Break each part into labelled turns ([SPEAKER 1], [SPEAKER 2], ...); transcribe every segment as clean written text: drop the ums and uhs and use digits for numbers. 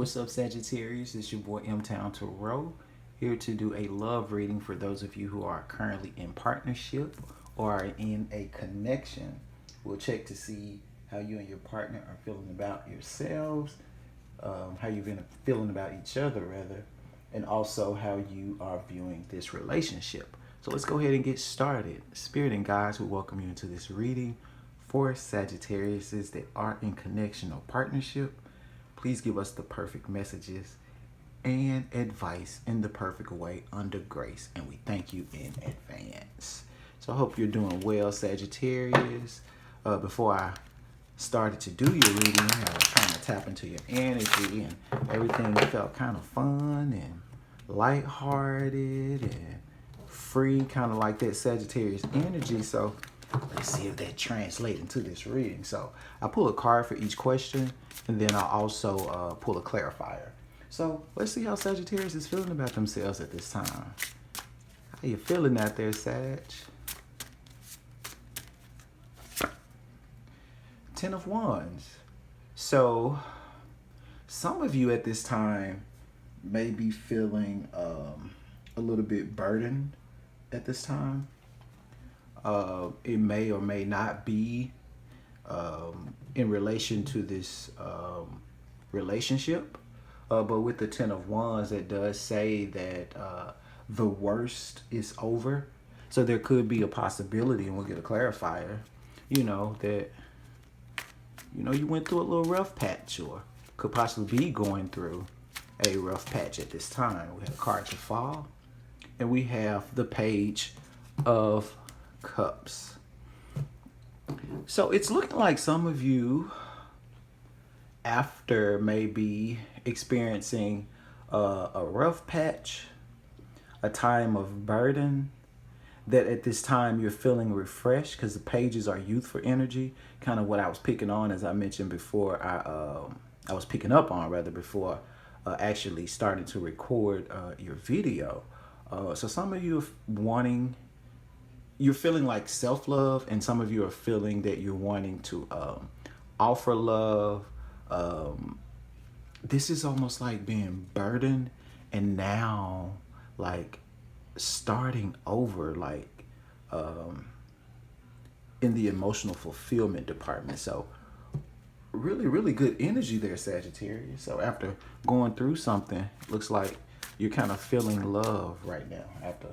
[SPEAKER 1] What's up, Sagittarius? It's your boy MTownTarot, here to do a love reading for those of you who are currently in partnership or are in a connection. We'll check to see how you and your partner are feeling about yourselves, how you've been feeling about each other, rather, and also how you are viewing this relationship. So let's go ahead and get started. Spirit and guides will welcome you into this reading for Sagittariuses that are in connection or partnership. Please give us the perfect messages and advice in the perfect way under grace. And we thank you in advance. So I hope you're doing well, Sagittarius. Before I started to do your reading, I was trying to tap into your energy, and everything felt kind of fun and lighthearted and free, kind of like that Sagittarius energy. So let's see if that translates into this reading. So I pull a card for each question, and then I'll also pull a clarifier. So let's see how Sagittarius is feeling about themselves at this time. How you feeling out there, Sag? 10 of Wands. So some of you at this time may be feeling a little bit burdened at this time. It may or may not be in relation to this relationship. But with the 10 of Wands, it does say that the worst is over. So there could be a possibility, and we'll get a clarifier, that, you went through a little rough patch or could possibly be going through a rough patch at this time. We have a card to fall, and we have the Page of Cups. So it's looking like some of you, after maybe experiencing a rough patch, a time of burden, that at this time you're feeling refreshed, because the pages are youthful energy, kind of what I was picking on, as I mentioned before. I was picking up on, rather, before actually starting to record your video. So some of you are you're feeling like self-love, and some of you are feeling that you're wanting to offer love. This is almost like being burdened and now like starting over, like in the emotional fulfillment department. So really, really good energy there, Sagittarius. So after going through something, looks like you're kind of feeling love right now after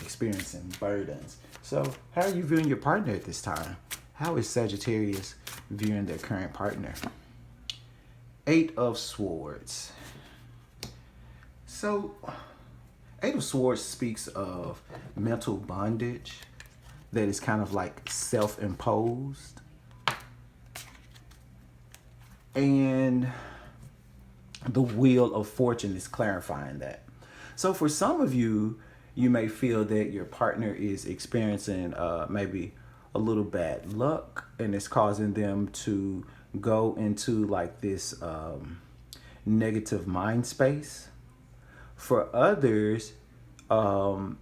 [SPEAKER 1] experiencing burdens. So how are you viewing your partner at this time? How is Sagittarius viewing their current partner? 8 of Swords. So 8 of Swords speaks of mental bondage that is kind of like self-imposed. And the Wheel of Fortune is clarifying that. So for some of you, you may feel that your partner is experiencing maybe a little bad luck, and it's causing them to go into like this negative mind space. For others,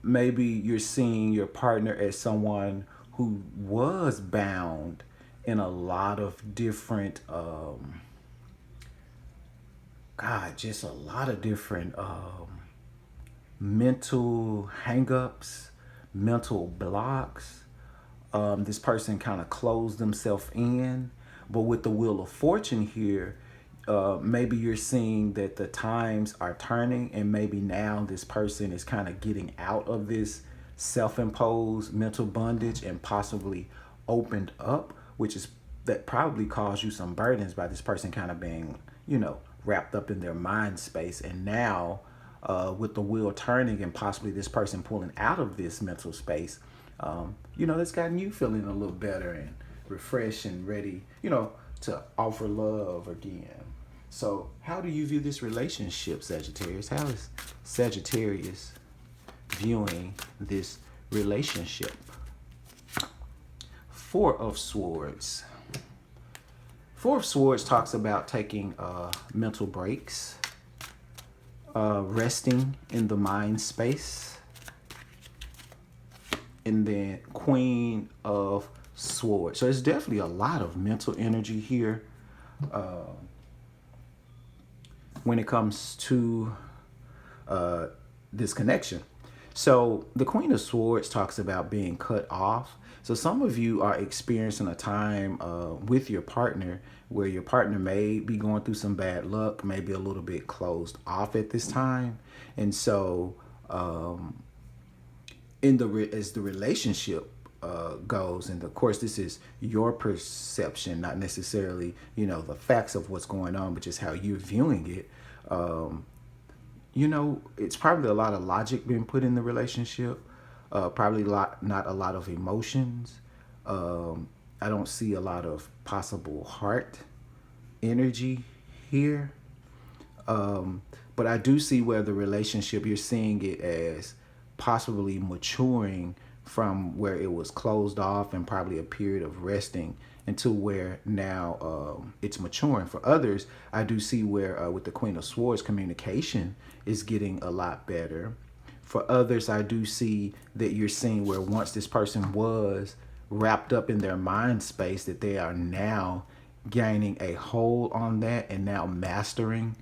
[SPEAKER 1] maybe you're seeing your partner as someone who was bound in a lot of different just a lot of different mental hangups, mental blocks. This person kind of closed themselves in. But with the Wheel of Fortune here, maybe you're seeing that the times are turning, and maybe now this person is kind of getting out of this self-imposed mental bondage and possibly opened up, that probably caused you some burdens by this person kind of being, wrapped up in their mind space. And now with the wheel turning and possibly this person pulling out of this mental space, that's gotten you feeling a little better and refreshed and ready, to offer love again. So how do you view this relationship, Sagittarius? How is Sagittarius viewing this relationship? 4 of Swords. 4 of Swords talks about taking mental breaks, resting in the mind space. And then Queen of Swords. So there's definitely a lot of mental energy here. when it comes to this connection. So the Queen of Swords talks about being cut off. So some of you are experiencing a time with your partner where your partner may be going through some bad luck, maybe a little bit closed off at this time. And so as the relationship goes, and of course this is your perception, not necessarily, you know, the facts of what's going on, but just how you're viewing it. You know, it's probably a lot of logic being put in the relationship, probably not a lot of emotions. I don't see a lot of possible heart energy here. But I do see where the relationship, you're seeing it as possibly maturing from where it was closed off and probably a period of resting into where now it's maturing. For others, I do see where with the Queen of Swords, communication is getting a lot better. For others, I do see that you're seeing where once this person was wrapped up in their mind space, that they are now gaining a hold on that and now mastering,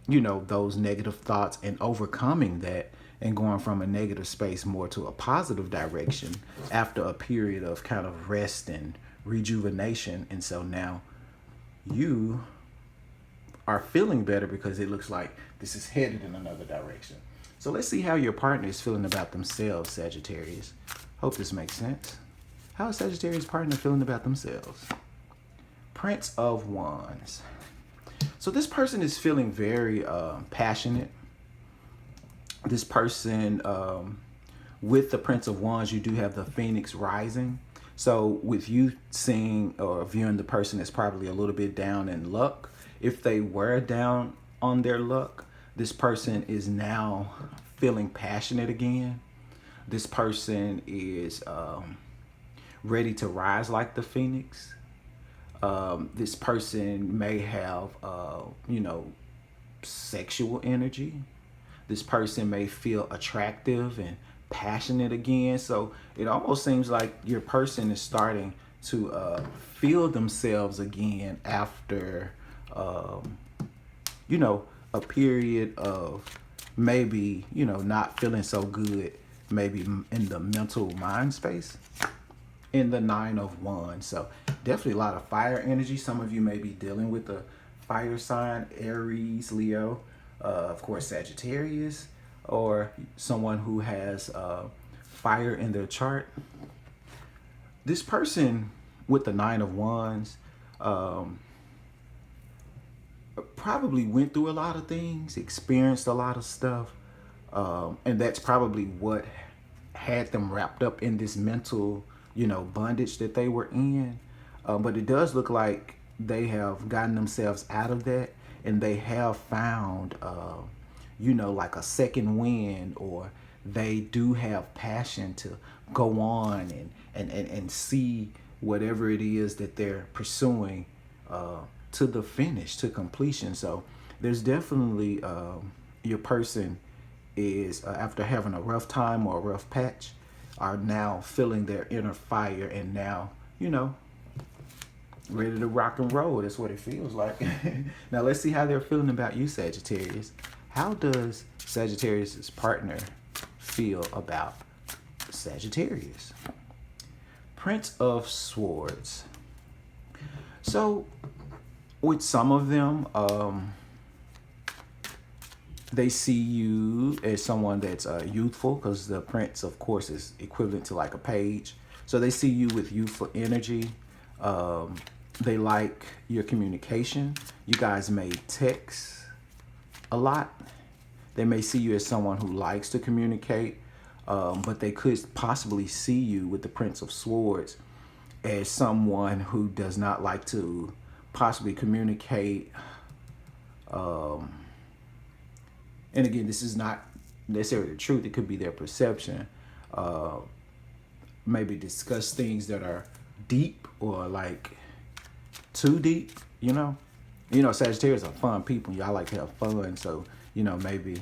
[SPEAKER 1] you know, those negative thoughts and overcoming that and going from a negative space more to a positive direction after a period of kind of rest and rejuvenation. And so now you are feeling better because it looks like this is headed in another direction. So let's see how your partner is feeling about themselves, Sagittarius. Hope this makes sense. How is Sagittarius' partner feeling about themselves? Prince of Wands. So this person is feeling very passionate. This person, with the Prince of Wands, you do have the Phoenix rising. So with you seeing or viewing the person as probably a little bit down in luck, if they were down on their luck, this person is now feeling passionate again. This person is ready to rise like the Phoenix. This person may have, you know, sexual energy. This person may feel attractive and passionate again. So it almost seems like your person is starting to feel themselves again after, you know, a period of maybe, you know, not feeling so good, maybe in the mental mind space. In the Nine of Wands. So definitely a lot of fire energy. Some of you may be dealing with a fire sign, Aries, Leo, of course, Sagittarius, or someone who has fire in their chart. This person with the Nine of Wands probably went through a lot of things, experienced a lot of stuff, and that's probably what had them wrapped up in this mental, you know, bondage that they were in. But it does look like they have gotten themselves out of that, and they have found, you know, like a second wind, or they do have passion to go on and see whatever it is that they're pursuing to the finish, to completion. So there's definitely your person is after having a rough time or a rough patch, are now feeling their inner fire and now, you know, ready to rock and roll. That's what it feels like. Now let's see how they're feeling about you, Sagittarius. How does Sagittarius' partner feel about Sagittarius? Prince of Swords. So with some of them, they see you as someone that's youthful, because the prince, of course, is equivalent to like a page. So they see you with youthful energy. They like your communication. You guys may text a lot. They may see you as someone who likes to communicate, but they could possibly see you with the Prince of Swords as someone who does not like to possibly communicate. And again, this is not necessarily the truth. It could be their perception. Maybe discuss things that are deep or like too deep, you know? You know, Sagittarius are fun people. Y'all like to have fun. So, you know, maybe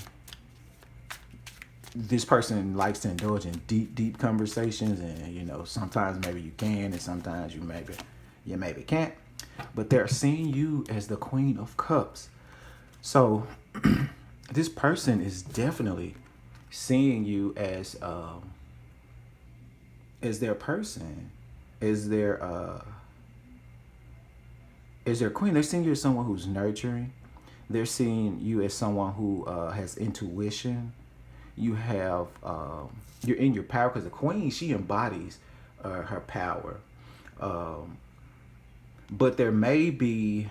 [SPEAKER 1] this person likes to indulge in deep conversations, and, you know, sometimes maybe you can and sometimes you maybe can't. But they're seeing you as the Queen of Cups. So this person is definitely seeing you as their person, as their queen. They're seeing you as someone who's nurturing. They're seeing you as someone who has intuition. You have you're in your power, because the queen, she embodies her power. Um, but there may be,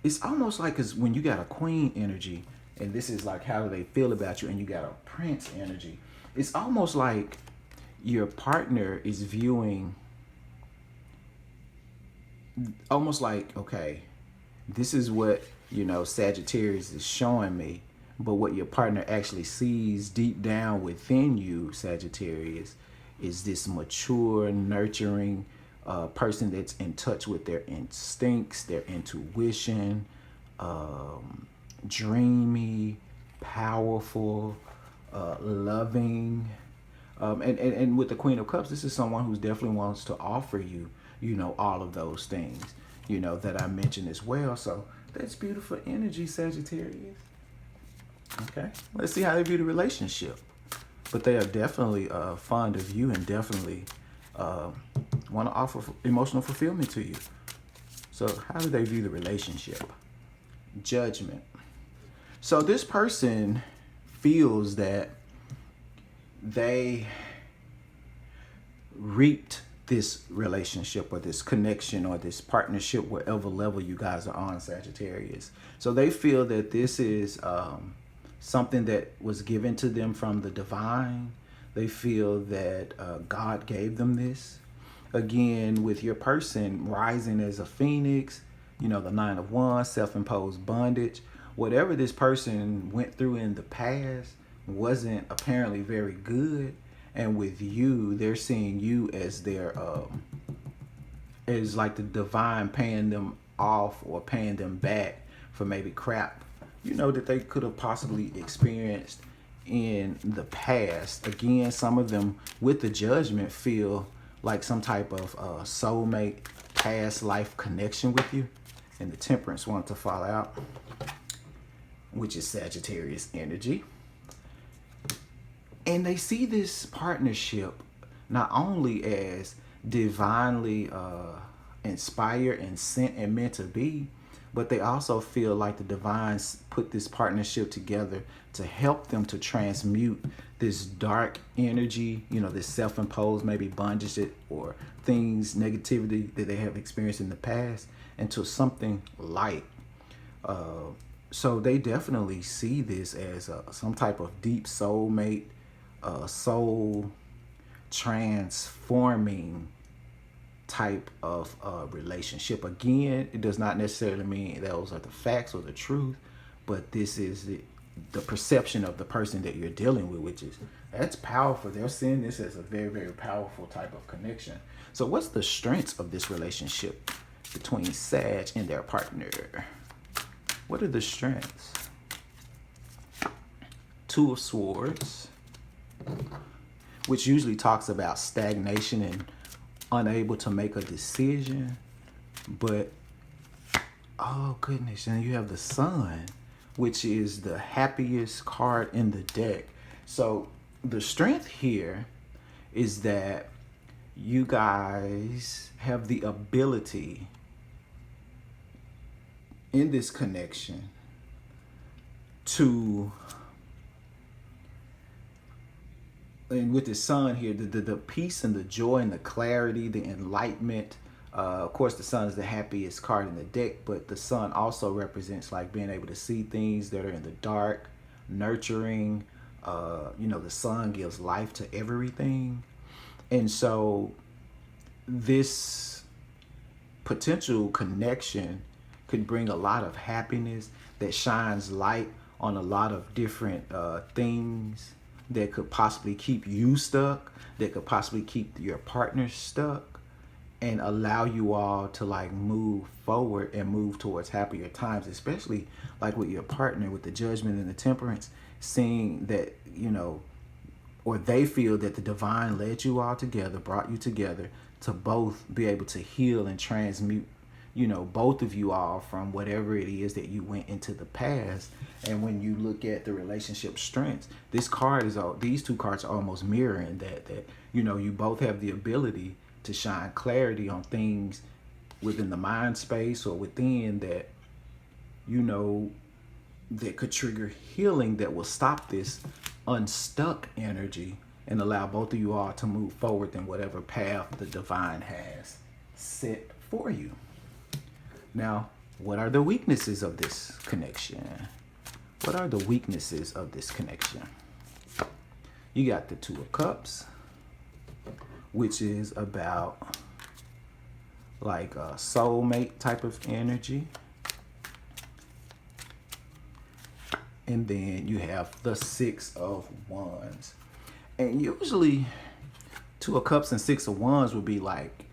[SPEAKER 1] it's almost like, because when you got a queen energy, and this is like how do they feel about you, and you got a prince energy, it's almost like your partner is viewing, almost like, okay, this is what, Sagittarius is showing me. But what your partner actually sees deep down within you, Sagittarius, is this mature, nurturing person that's in touch with their instincts, their intuition, dreamy, powerful, loving. And with the Queen of Cups, this is someone who definitely wants to offer you, all of those things, that I mentioned as well. So that's beautiful energy, Sagittarius. Okay, let's see how they view the relationship. But they are definitely fond of you, and definitely want to offer emotional fulfillment to you. So how do they view the relationship? Judgment. So this person feels that they reaped this relationship or this connection or this partnership, whatever level you guys are on, Sagittarius. So they feel that this is something that was given to them from the divine. They feel that God gave them this. Again, with your person rising as a phoenix, the Nine of Wands, self-imposed bondage, whatever this person went through in the past wasn't apparently very good. And with you, they're seeing you as their as like the divine paying them off or paying them back for maybe crap that they could have possibly experienced in the past. Again, some of them with the Judgment feel like some type of soulmate past life connection with you, and the Temperance want to fall out, which is Sagittarius energy. And they see this partnership not only as divinely inspired and sent and meant to be, but they also feel like the divines put this partnership together to help them to transmute this dark energy, this self-imposed maybe bondage or things, negativity that they have experienced in the past, into something light. So they definitely see this as some type of deep soulmate, soul transforming type of relationship. Again, it does not necessarily mean those are the facts or the truth, but this is the perception of the person that you're dealing with, which is, that's powerful. They're seeing this as a very, very powerful type of connection. So what's the strengths of this relationship between Sag and their partner? What are the strengths? Two of Swords, which usually talks about stagnation and unable to make a decision. But oh goodness, and you have the Sun, which is the happiest card in the deck. So the strength here is that you guys have the ability in this connection to, and with the Sun here, the peace and the joy and the clarity, the enlightenment. Of course, the Sun is the happiest card in the deck, but the Sun also represents like being able to see things that are in the dark, nurturing. The Sun gives life to everything. And so this potential connection could bring a lot of happiness that shines light on a lot of different things that could possibly keep you stuck, that could possibly keep your partner stuck, and allow you all to like move forward and move towards happier times, especially like with your partner, with the Judgment and the Temperance, seeing that, or they feel that the divine led you all together, brought you together to both be able to heal and transmute, both of you all from whatever it is that you went into the past. And when you look at the relationship strengths, these two cards are almost mirroring that you both have the ability to shine clarity on things within the mind space or within that that could trigger healing that will stop this unstuck energy and allow both of you all to move forward in whatever path the divine has set for you. Now, what are the weaknesses of this connection? What are the weaknesses of this connection? You got the Two of Cups, which is about like a soulmate type of energy. And then you have the Six of Wands. And usually Two of Cups and Six of Wands would be like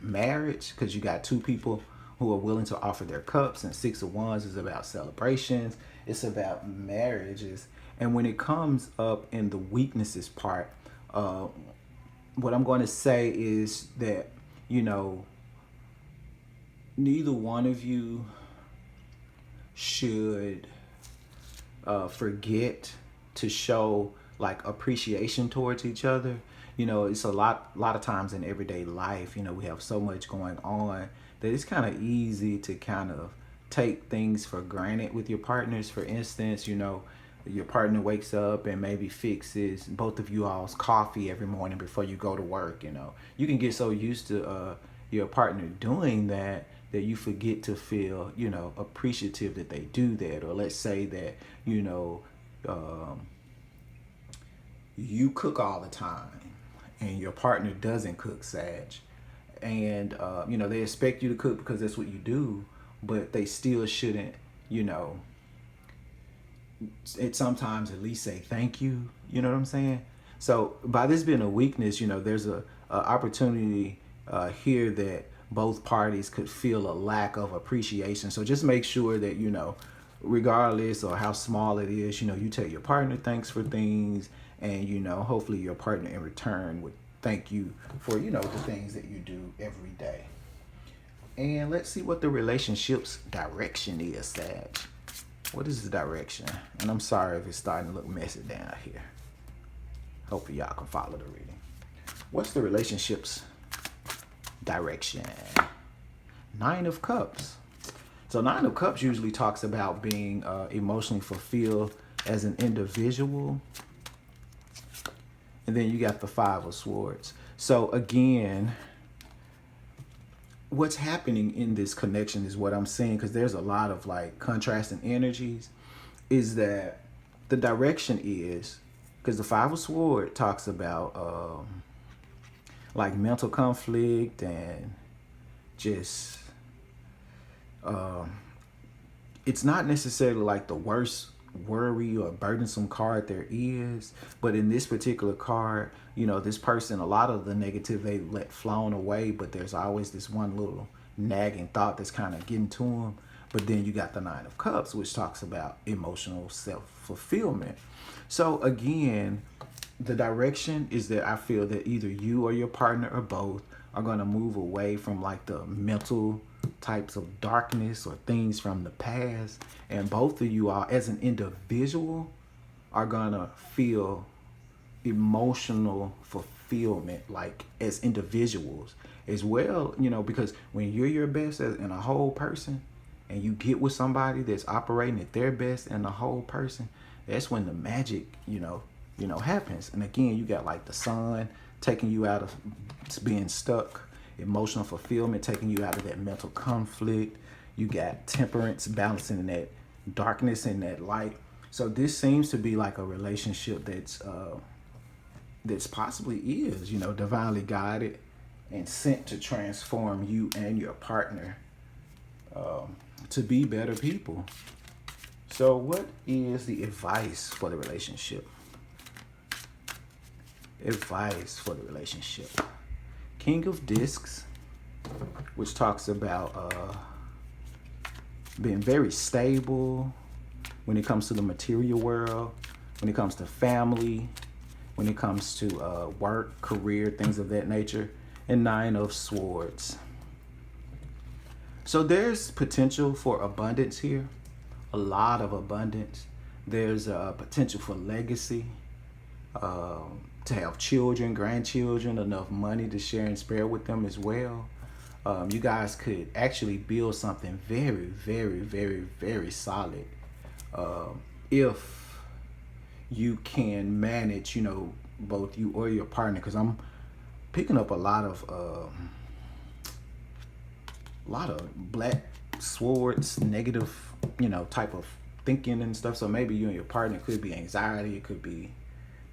[SPEAKER 1] marriage, because you got two people who are willing to offer their cups, and Six of Wands is about celebrations. It's about marriages. And when it comes up in the weaknesses part, what I'm going to say is that, neither one of you should forget to show like appreciation towards each other. It's a lot of times in everyday life, we have so much going on that it's kind of easy to kind of take things for granted with your partners. For instance, your partner wakes up and maybe fixes both of you all's coffee every morning before you go to work. You can get so used to your partner doing that you forget to feel, appreciative that they do that. Or let's say that, you cook all the time and your partner doesn't cook, Sag. And, they expect you to cook because that's what you do, but they still shouldn't, sometimes at least say thank you. You know what I'm saying? So by this being a weakness, there's a opportunity here that both parties could feel a lack of appreciation. So just make sure that, regardless of how small it is, you tell your partner thanks for things, and, hopefully your partner in return would thank you for, the things that you do every day. And let's see what the relationship's direction is, Sag. What is the direction? And I'm sorry if it's starting to look messy down here. Hopefully y'all can follow the reading. What's the relationship's direction? Nine of Cups. So Nine of Cups usually talks about being emotionally fulfilled as an individual. And then you got the Five of Swords. So again, what's happening in this connection is what I'm saying, because there's a lot of like contrasting energies, is that the direction is, because the Five of Swords talks about like mental conflict and just it's not necessarily like the worst worry or burdensome card there is, but in this particular card, this person, a lot of the negative they let flown away, but there's always this one little nagging thought that's kind of getting to them. But then you got the Nine of Cups, which talks about emotional self-fulfillment. So again, the direction is that I feel that either you or your partner or both are going to move away from like the mental types of darkness or things from the past, and both of you are, as an individual, are going to feel emotional fulfillment like as individuals as well, because when you're your best in a whole person and you get with somebody that's operating at their best in a whole person, that's when the magic happens. And again, you got like the Sun taking you out of being stuck, emotional fulfillment taking you out of that mental conflict. You got Temperance balancing that darkness and that light. So this seems to be like a relationship that's possibly is, divinely guided and sent to transform you and your partner to be better people. So what is the advice for the relationship? Advice for the relationship. King of Discs, which talks about being very stable when it comes to the material world, when it comes to family, when it comes to work, career, things of that nature. And Nine of Swords. So there's potential for abundance here, a lot of abundance. There's a potential for legacy, to have children, grandchildren, enough money to share and spare with them as well. You guys could actually build something very, very, very, very solid, if you can manage, both you or your partner. Because I'm picking up a lot of black swords, negative, type of thinking and stuff. So maybe you and your partner, could be anxiety, it could be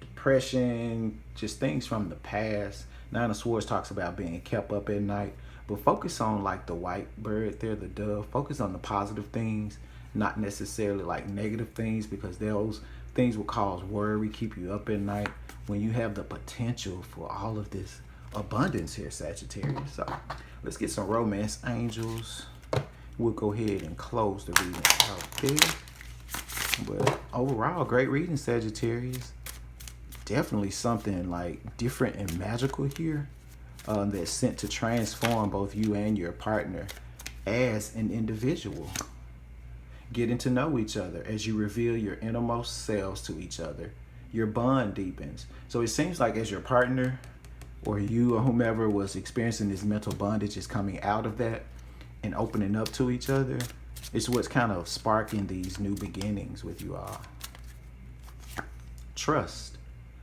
[SPEAKER 1] depression, just things from the past. Nine of Swords talks about being kept up at night, but focus on like the white bird there, the dove. Focus on the positive things, not necessarily like negative things, because those things will cause worry, keep you up at night when you have the potential for all of this abundance here, Sagittarius. So let's get some romance angels. We'll go ahead and close the reading out there. But overall, great reading, Sagittarius. Definitely something like different and magical here, that's sent to transform both you and your partner as an individual. Getting to know each other as you reveal your innermost selves to each other. Your bond deepens. So it seems like as your partner or you or whomever was experiencing this mental bondage is coming out of that and opening up to each other, it's what's kind of sparking these new beginnings with you all. Trust.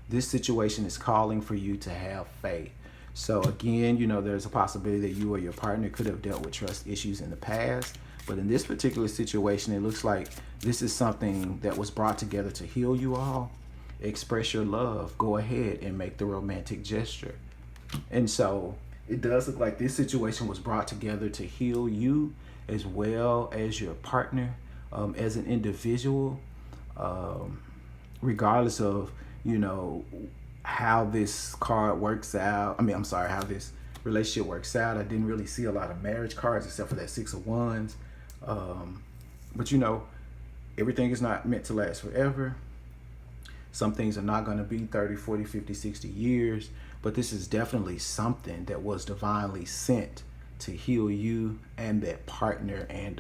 [SPEAKER 1] This situation is calling for you to have faith. So again, there's a possibility that you or your partner could have dealt with trust issues in the past. But in this particular situation, it looks like this is something that was brought together to heal you all. Express your love. Go ahead and make the romantic gesture. And so it does look like this situation was brought together to heal you as well as your partner, as an individual, regardless of how this card works out. How this relationship works out. I didn't really see a lot of marriage cards except for that Six of Wands. But everything is not meant to last forever. Some things are not going to be 30, 40, 50, 60 years. But this is definitely something that was divinely sent to heal you and that partner. And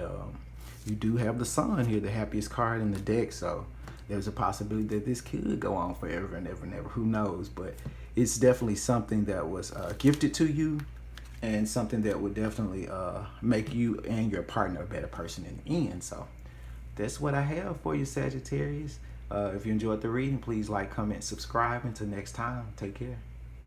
[SPEAKER 1] you do have the Sun here, the happiest card in the deck. So there's a possibility that this could go on forever and ever and ever. Who knows? But it's definitely something that was gifted to you, and something that would definitely make you and your partner a better person in the end. So that's what I have for you, Sagittarius. If you enjoyed the reading, please like, comment, subscribe. Until next time, take care.